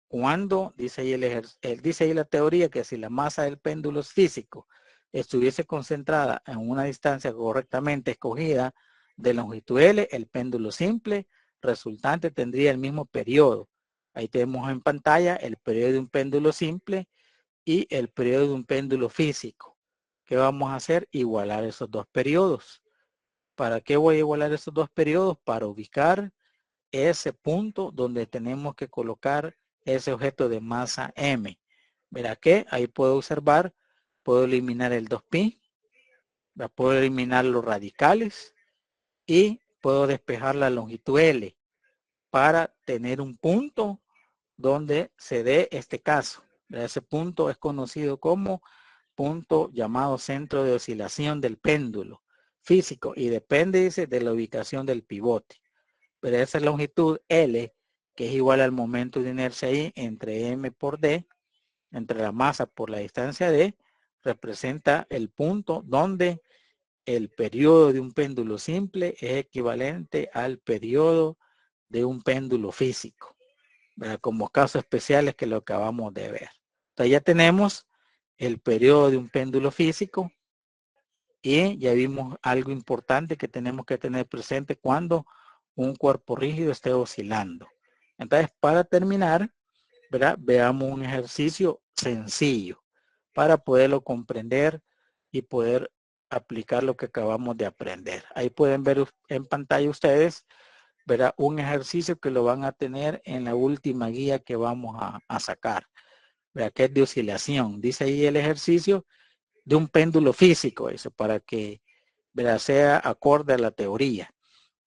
Speaker 1: Cuando, dice ahí la teoría, que si la masa del péndulo físico estuviese concentrada en una distancia correctamente escogida de longitud L, el péndulo simple resultante tendría el mismo periodo. Ahí tenemos en pantalla el periodo de un péndulo simple y el periodo de un péndulo físico. ¿Qué vamos a hacer? Igualar esos dos periodos. ¿Para qué voy a igualar esos dos periodos? Para ubicar ese punto donde tenemos que colocar ese objeto de masa M. Verá que ahí puedo observar, puedo eliminar el 2pi, puedo eliminar los radicales y puedo despejar la longitud L para tener un punto donde se dé este caso. Ese punto es conocido como punto llamado centro de oscilación del péndulo físico y depende, dice, de la ubicación del pivote. Pero esa longitud L, que es igual al momento de inercia I entre M por D, entre la masa por la distancia D, representa el punto donde el periodo de un péndulo simple es equivalente al periodo de un péndulo físico, ¿verdad? Como casos especiales que lo acabamos de ver. Entonces ya tenemos el periodo de un péndulo físico y ya vimos algo importante que tenemos que tener presente cuando un cuerpo rígido esté oscilando. Entonces, para terminar, ¿verdad? Veamos un ejercicio sencillo para poderlo comprender y poder aplicar lo que acabamos de aprender. Ahí pueden ver en pantalla ustedes, ¿verdad? Un ejercicio que lo van a tener en la última guía que vamos a sacar, ¿verdad? Que es de oscilación. Dice ahí el ejercicio de un péndulo físico, eso, para que, ¿verdad?, sea acorde a la teoría.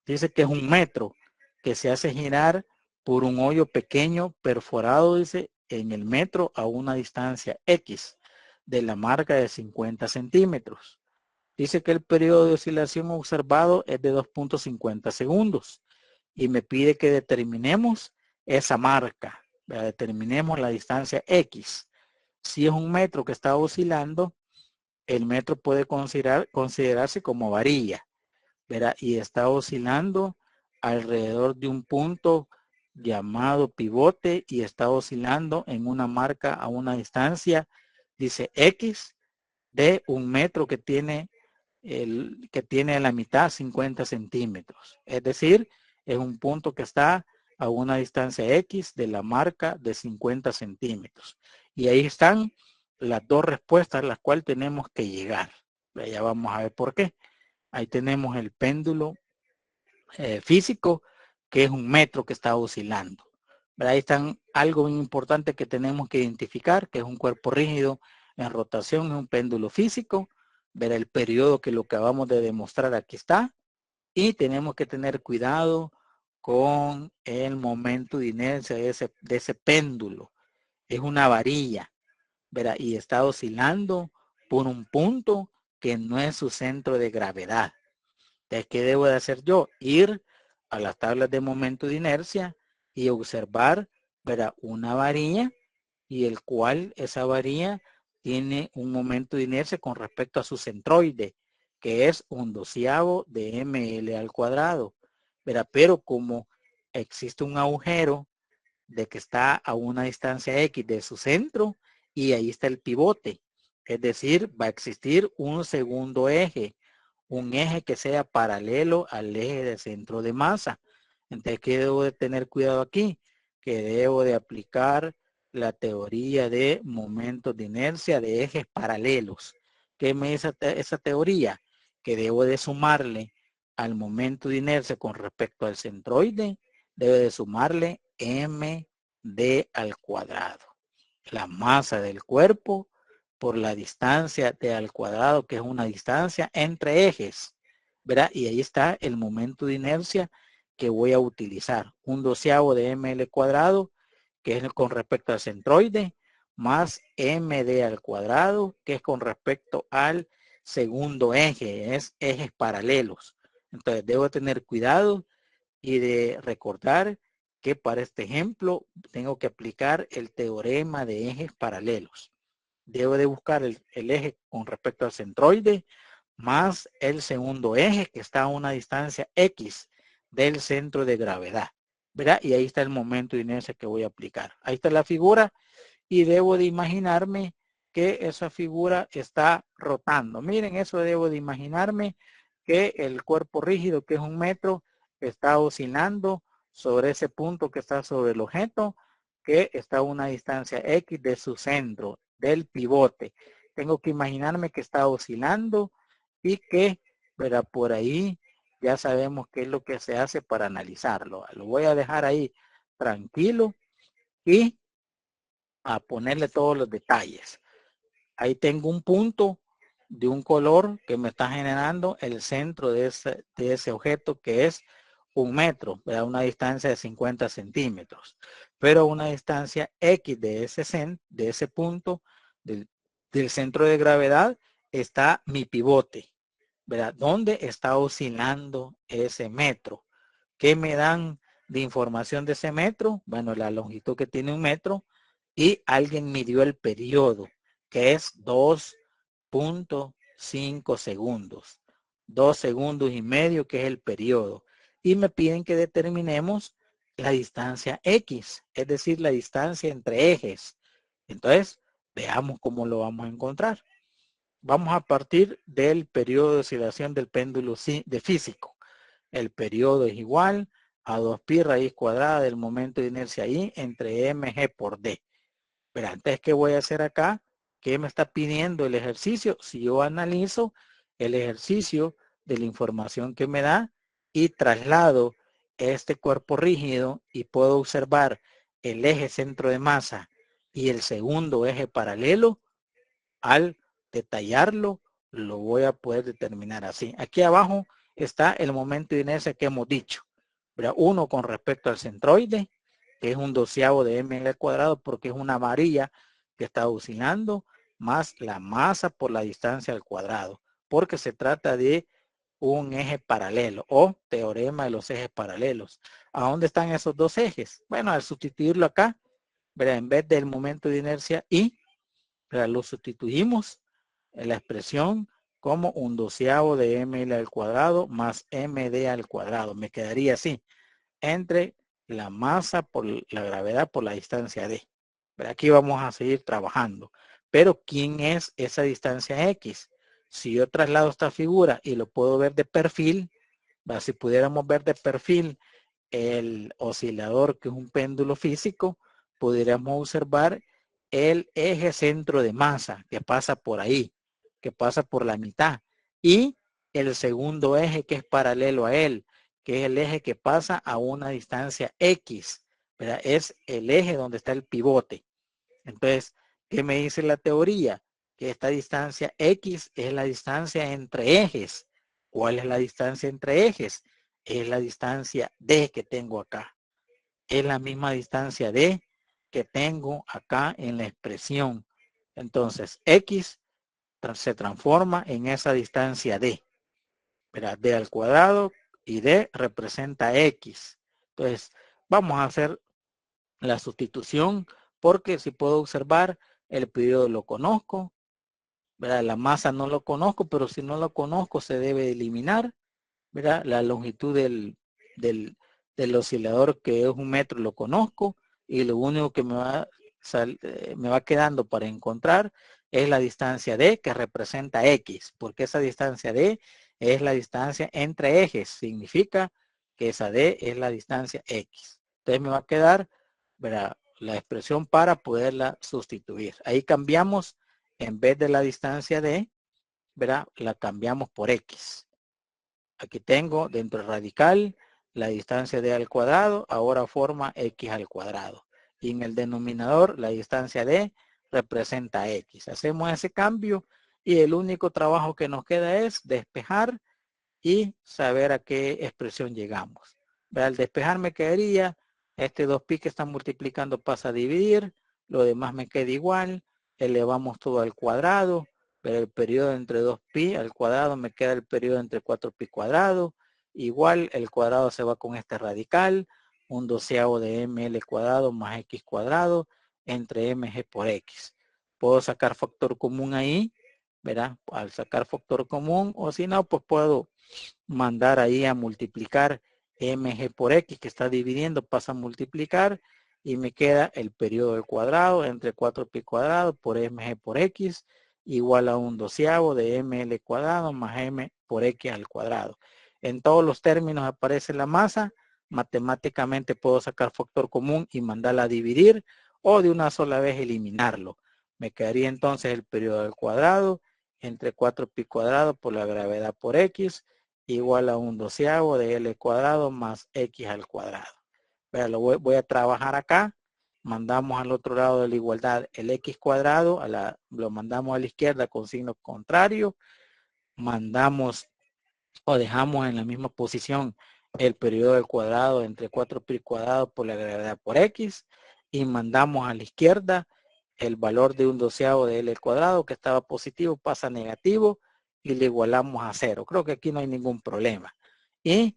Speaker 1: Dice que es un metro que se hace girar por un hoyo pequeño perforado, dice, en el metro a una distancia X de la marca de 50 centímetros. Dice que el periodo de oscilación observado es de 2.50 segundos y me pide que determinemos esa marca, ¿verdad? Determinemos la distancia X. Si es un metro que está oscilando, el metro puede considerarse como varilla, ¿verdad? Y está oscilando alrededor de un punto llamado pivote y está oscilando en una marca a una distancia, dice X, de un metro que tiene a la mitad 50 centímetros. Es decir, es un punto que está a una distancia X de la marca de 50 centímetros. Y ahí están las dos respuestas a las cuales tenemos que llegar. Ya vamos a ver por qué. Ahí tenemos el péndulo físico, que es un metro que está oscilando. Pero ahí están algo importante que tenemos que identificar, que es un cuerpo rígido en rotación, es un péndulo físico. Ver el periodo que lo acabamos de demostrar aquí está. Y tenemos que tener cuidado con el momento de inercia de ese péndulo. Es una varilla, ¿verdad? Y está oscilando por un punto que no es su centro de gravedad. Entonces, ¿qué debo de hacer yo? Ir a las tablas de momento de inercia y observar, ¿verdad?, una varilla y el cual esa varilla tiene un momento de inercia con respecto a su centroide, que es 1/12 de ml al cuadrado, ¿verdad? Pero como existe un agujero de que está a una distancia X de su centro y ahí está el pivote, es decir, va a existir un segundo eje, un eje que sea paralelo al eje de centro de masa. Entonces, ¿qué debo de tener cuidado aquí? Que debo de aplicar la teoría de momentos de inercia de ejes paralelos. ¿Qué me dice esa teoría? Que debo de sumarle al momento de inercia con respecto al centroide, debe de sumarle md al cuadrado. La masa del cuerpo por la distancia d al cuadrado, que es una distancia entre ejes, ¿verdad? Y ahí está el momento de inercia que voy a utilizar. 1/12 de ml cuadrado, que es con respecto al centroide, más md al cuadrado, que es con respecto al segundo eje, es ejes paralelos. Entonces debo tener cuidado y de recordar que para este ejemplo tengo que aplicar el teorema de ejes paralelos. Debo de buscar el eje con respecto al centroide más el segundo eje que está a una distancia X del centro de gravedad, ¿verdad? Y ahí está el momento de inercia que voy a aplicar. Ahí está la figura y debo de imaginarme que esa figura está rotando. Miren, eso debo de imaginarme que el cuerpo rígido, que es 1 metro, está oscilando sobre ese punto que está sobre el objeto, que está a una distancia X de su centro, del pivote. Tengo que imaginarme que está oscilando y que, verá, por ahí ya sabemos qué es lo que se hace para analizarlo. Lo voy a dejar ahí tranquilo y a ponerle todos los detalles. Ahí tengo un punto de un color que me está generando el centro de ese objeto, que es 1 metro, a una distancia de 50 centímetros. Pero a una distancia X de ese punto del centro de gravedad está mi pivote, ¿verdad? ¿Dónde está oscilando ese metro? ¿Qué me dan de información de ese metro? Bueno, la longitud que tiene 1 metro y alguien midió el periodo, que es 2.5 segundos. 2 segundos y medio, que es el periodo. Y me piden que determinemos la distancia X, es decir, la distancia entre ejes. Entonces, veamos cómo lo vamos a encontrar. Vamos a partir del periodo de oscilación del péndulo de físico. El periodo es igual a 2pi raíz cuadrada del momento de inercia I entre mg por d. Pero antes, ¿qué voy a hacer acá? ¿Qué me está pidiendo el ejercicio? Si yo analizo el ejercicio de la información que me da y traslado este cuerpo rígido y puedo observar el eje centro de masa y el segundo eje paralelo, al detallarlo, lo voy a poder determinar así. Aquí abajo está el momento de inercia que hemos dicho. Uno con respecto al centroide, que es 1/12 de ml cuadrado, porque es una varilla que está oscilando, más la masa por la distancia al cuadrado, porque se trata de un eje paralelo o teorema de los ejes paralelos. ¿A dónde están esos dos ejes? Bueno, al sustituirlo acá, en vez del momento de inercia I, lo sustituimos en la expresión como 1/12 de ml al cuadrado más md al cuadrado. Me quedaría así, entre la masa por la gravedad por la distancia d. Pero aquí vamos a seguir trabajando. Pero ¿quién es esa distancia X? Si yo traslado esta figura y lo puedo ver de perfil, si pudiéramos ver de perfil el oscilador, que es un péndulo físico, podríamos observar el eje centro de masa que pasa por ahí, que pasa por la mitad, y el segundo eje que es paralelo a él, que es el eje que pasa a una distancia X, ¿verdad? Es el eje donde está el pivote. Entonces, ¿qué me dice la teoría? Que esta distancia X es la distancia entre ejes. ¿Cuál es la distancia entre ejes? Es la distancia D que tengo acá. Es la misma distancia D que tengo acá en la expresión. Entonces, X se transforma en esa distancia D. Verá, D al cuadrado y D representa X. Entonces, vamos a hacer la sustitución, porque si puedo observar, el periodo lo conozco, ¿verdad? La masa no lo conozco, pero si no lo conozco se debe eliminar, ¿verdad? La longitud del oscilador, que es 1 metro, lo conozco, y lo único que me va quedando para encontrar es la distancia D, que representa X, porque esa distancia D es la distancia entre ejes, significa que esa D es la distancia X. Entonces me va a quedar, ¿verdad?, la expresión para poderla sustituir. Ahí cambiamos, en vez de la distancia D, ¿verdad? La cambiamos por X. Aquí tengo dentro del radical la distancia d al cuadrado, ahora forma X al cuadrado. Y en el denominador la distancia d representa X. Hacemos ese cambio y el único trabajo que nos queda es despejar y saber a qué expresión llegamos. Al despejar me quedaría, este 2pi que está multiplicando pasa a dividir, lo demás me queda igual, elevamos todo al cuadrado, pero el periodo entre 2pi al cuadrado me queda el periodo entre 4pi cuadrado, igual el cuadrado se va con este radical, un doceavo de ml cuadrado más x cuadrado entre mg por x. Puedo sacar factor común ahí, ¿verdad? Al sacar factor común, o si no, pues puedo mandar ahí a multiplicar mg por x que está dividiendo, pasa a multiplicar y me queda el periodo del cuadrado entre 4pi cuadrado por mg por x igual a un doceavo de ml cuadrado más m por x al cuadrado. En todos los términos aparece la masa, matemáticamente puedo sacar factor común y mandarla a dividir o de una sola vez eliminarlo. Me quedaría entonces el periodo del cuadrado entre 4pi cuadrado por la gravedad por x igual a un doceavo de L cuadrado más X al cuadrado. Pero lo voy a trabajar acá. Mandamos al otro lado de la igualdad el X cuadrado, lo mandamos a la izquierda con signo contrario. Mandamos o dejamos en la misma posición el periodo del cuadrado entre 4pi cuadrado por la gravedad por X. Y mandamos a la izquierda el valor de un doceavo de L cuadrado que estaba positivo pasa a negativo y le igualamos a 0. Creo que aquí no hay ningún problema. Y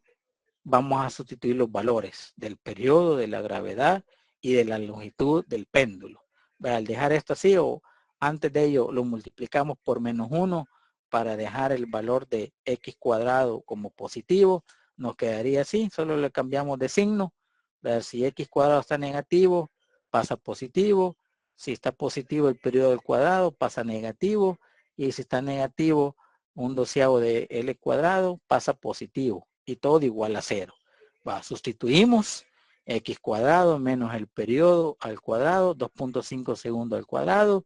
Speaker 1: vamos a sustituir los valores del periodo, de la gravedad y de la longitud del péndulo. Al dejar esto así o antes de ello lo multiplicamos por -1 para dejar el valor de x cuadrado como positivo. Nos quedaría así, solo le cambiamos de signo. Si x cuadrado está negativo, pasa positivo. Si está positivo el periodo del cuadrado, pasa negativo. Y si está negativo, un doceavo de L cuadrado, pasa positivo. Y todo igual a 0. Sustituimos x cuadrado menos el periodo al cuadrado, 2.5 segundos al cuadrado,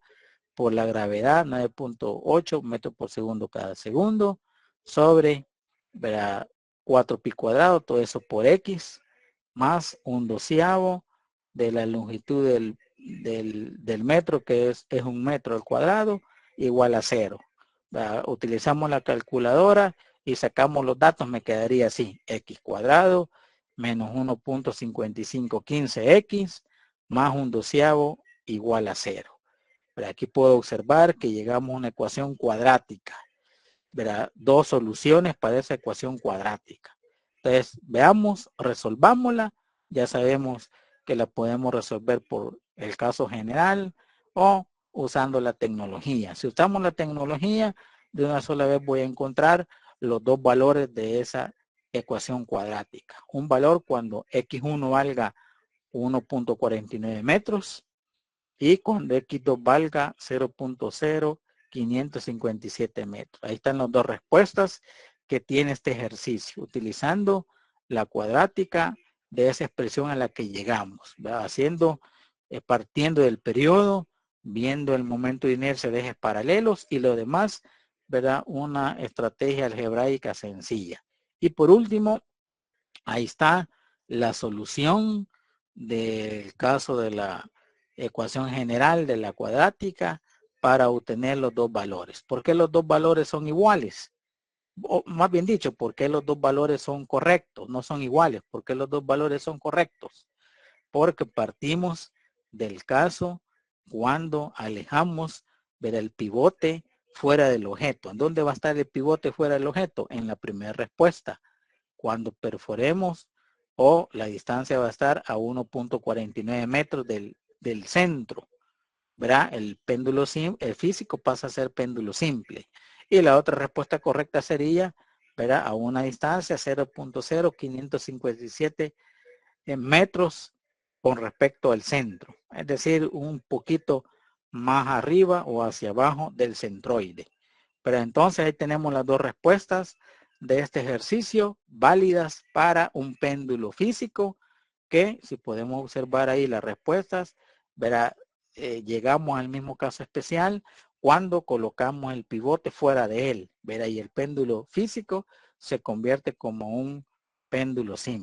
Speaker 1: por la gravedad, 9.8 metros por segundo cada segundo, sobre 4pi cuadrado, todo eso por x, más un doceavo de la longitud del metro, que es 1 metro al cuadrado, igual a 0. Utilizamos la calculadora y sacamos los datos, me quedaría así, x cuadrado menos 1.5515x más un doceavo igual a 0. Pero aquí puedo observar que llegamos a una ecuación cuadrática. ¿Verdad? Dos soluciones para esa ecuación cuadrática. Entonces, veamos, resolvámosla. Ya sabemos que la podemos resolver por el caso general o usando la tecnología. Si usamos la tecnología, de una sola vez voy a encontrar los dos valores de esa ecuación cuadrática. Un valor cuando x1 valga 1.49 metros y cuando x2 valga 0.0557 metros. Ahí están las dos respuestas que tiene este ejercicio, utilizando la cuadrática de esa expresión a la que llegamos, ¿verdad? Haciendo, partiendo del periodo, viendo el momento de inercia de ejes paralelos y lo demás, ¿verdad? Una estrategia algebraica sencilla. Y por último, ahí está la solución del caso de la ecuación general de la cuadrática para obtener los dos valores. ¿Por qué los dos valores son iguales? O más bien dicho, ¿por qué los dos valores son correctos? No son iguales. ¿Por qué los dos valores son correctos? Porque partimos del caso cuando alejamos ver el pivote fuera del objeto. ¿En dónde va a estar el pivote fuera del objeto? En la primera respuesta. Cuando perforemos o la distancia va a estar a 1.49 metros del centro, ¿verdad? El péndulo el físico pasa a ser péndulo simple. Y la otra respuesta correcta sería, ¿verdad? A una distancia 0.0557 metros con respecto al centro. Es decir, un poquito más arriba o hacia abajo del centroide. Pero entonces ahí tenemos las dos respuestas de este ejercicio válidas para un péndulo físico que si podemos observar ahí las respuestas, verá, llegamos al mismo caso especial cuando colocamos el pivote fuera de él, ¿verdad? Y el péndulo físico se convierte como un péndulo simple.